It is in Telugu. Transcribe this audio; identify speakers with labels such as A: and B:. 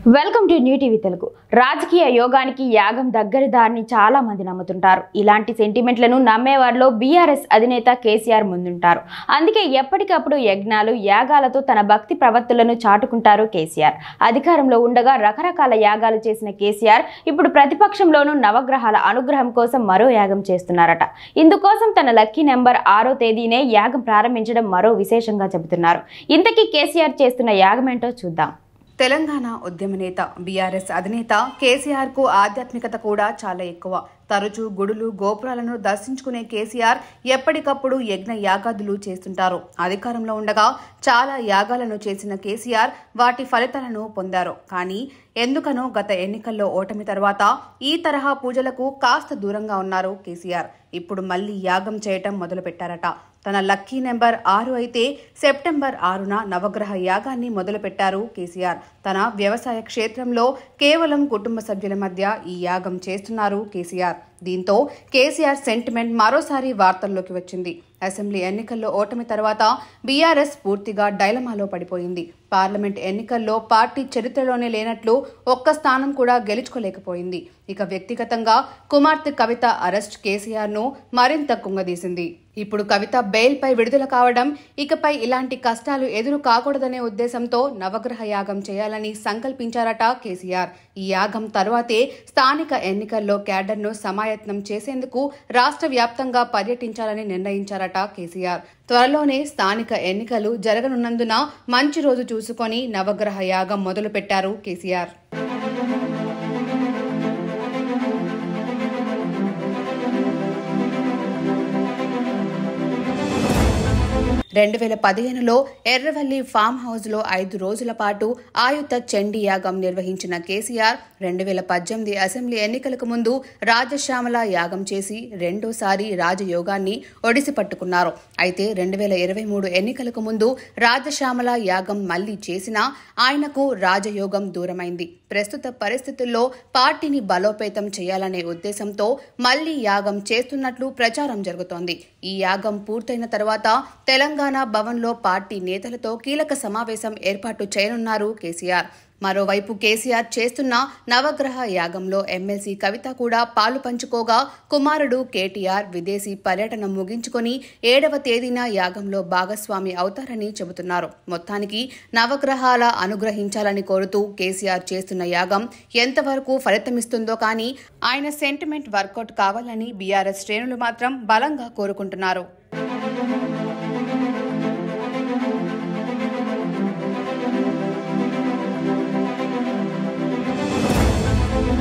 A: Welcome to new TV Telugu. రాజకీయ యోగానికి యాగం దగ్గర దారిని చాలా మంది నమ్ముతుంటారు. ఇలాంటి సెంటిమెంట్లను నమ్మేవారిలో బీఆర్ఎస్ అధినేత కేసీఆర్ ముందుంటారు. అందుకే ఎప్పటికప్పుడు యజ్ఞాలు యాగాలతో తన భక్తి ప్రవర్తులను చాటుకుంటారు కేసీఆర్. అధికారంలో ఉండగా రకరకాల యాగాలు చేసిన కేసీఆర్ ఇప్పుడు ప్రతిపక్షంలోనూ నవగ్రహాల అనుగ్రహం కోసం మరో యాగం చేస్తున్నారట. ఇందుకోసం తన లక్కీ నెంబర్ 6వ తేదీనే యాగం ప్రారంభించడం మరో విశేషంగా చెబుతున్నారు. ఇంతకీ కేసీఆర్ చేస్తున్న యాగం ఏంటో చూద్దాం.
B: తెలంగాణ ఉద్యమ నేత బీఆర్ఎస్ అధినేత కేసీఆర్ కు ఆధ్యాత్మికత కూడా చాలా ఎక్కువ. తరచూ గుడులు గోపురాలను దర్శించుకునే కేసీఆర్ ఎప్పటికప్పుడు యజ్ఞ యాగాదులు చేస్తుంటారు. అధికారంలో ఉండగా చాలా యాగాలను చేసిన కేసీఆర్ వాటి ఫలితాలను పొందారు. కానీ ఎందుకనో గత ఎన్నికల్లో ఓటమి తర్వాత ఈ తరహా పూజలకు కాస్త దూరంగా ఉన్నారు కేసీఆర్. ఇప్పుడు మళ్లీ యాగం చేయటం మొదలుపెట్టారట. తన లక్కీ నెంబర్ 6 అయితే సెప్టెంబర్ 6న నవగ్రహ యాగాన్ని మొదలుపెట్టారు కేసీఆర్. తన వ్యవసాయ క్షేత్రంలో కేవలం కుటుంబ సభ్యుల మధ్య ఈ యాగం చేస్తున్నారు కేసీఆర్. దీంతో కేసీఆర్ సెంటిమెంట్ మరోసారి వార్తల్లోకి వచ్చింది. అసెంబ్లీ ఎన్నికల్లో ఓటమి తర్వాత బీఆర్ఎస్ పూర్తిగా డైలమాలో పడిపోయింది. పార్లమెంట్ ఎన్నికల్లో పార్టీ చరిత్రలోనే లేనట్లు ఒక్క స్థానం కూడా గెలుచుకోలేకపోయింది. ఇక వ్యక్తిగతంగా కుమార్తె కవిత అరెస్ట్ కేసీఆర్ ను మరింత కుంగదీసింది. ఇప్పుడు కవిత బెయిల్ పై విడుదల కావడం ఇకపై ఇలాంటి కష్టాలు ఎదురు కాకూడదనే ఉద్దేశంతో నవగ్రహ యాగం చేయాలని సంకల్పించారట కేసీఆర్. ఈ యాగం తర్వాతే స్థానిక ఎన్నికల్లో క్యాడర్ను సమాయత్నం చేసేందుకు రాష్ట్ర వ్యాప్తంగా పర్యటించాలని నిర్ణయించారట కేసీఆర్. త్వరలోనే స్థానిక ఎన్నికలు జరగనున్నందున మంచి రోజు చూసుకొని నవగ్రహ యాగం మొదలుపెట్టారు కేసీఆర్. 2015లో ఎర్రవల్లి ఫామ్ హౌస్ లో 5 రోజుల పాటు ఆయుత చండీ యాగం నిర్వహించిన కేసీఆర్ 2018 అసెంబ్లీ ఎన్నికలకు ముందు రాజశ్యామల యాగం చేసి రెండోసారి రాజయోగాన్ని ఒడిసి పట్టుకున్నారు. అయితే 2023 ఎన్నికలకు ముందు రాజశ్యామల యాగం మళ్లీ చేసినా ఆయనకు రాజయోగం దూరమైంది. ప్రస్తుత పరిస్థితుల్లో పార్టీని బలోపేతం చేయాలనే ఉద్దేశంతో మళ్లీ యాగం చేస్తున్నట్లు ప్రచారం జరుగుతోంది. ఈ యాగం పూర్తయిన తర్వాత తెలంగాణ భవన్లో పార్టీ నేతలతో కీలక సమావేశం ఏర్పాటు చేయనున్నారు కేసీఆర్. మరోవైపు కేసీఆర్ చేస్తున్న నవగ్రహ యాగంలో ఎమ్మెల్సీ కవిత కూడా పాలు పంచుకోగా కుమారుడు కేటీఆర్ విదేశీ పర్యటన ముగించుకొని 7వ తేదీన యాగంలో భాగస్వామి అవుతారని చెబుతున్నారు. మొత్తానికి నవగ్రహాల అనుగ్రహించాలని కోరుతూ కేసీఆర్ చేస్తున్న యాగం ఎంతవరకు ఫలితమిస్తుందో కానీ ఆయన సెంటిమెంట్ వర్కౌట్ కావాలని బీఆర్ఎస్ శ్రేణులు మాత్రం బలంగా కోరుకుంటున్నారు.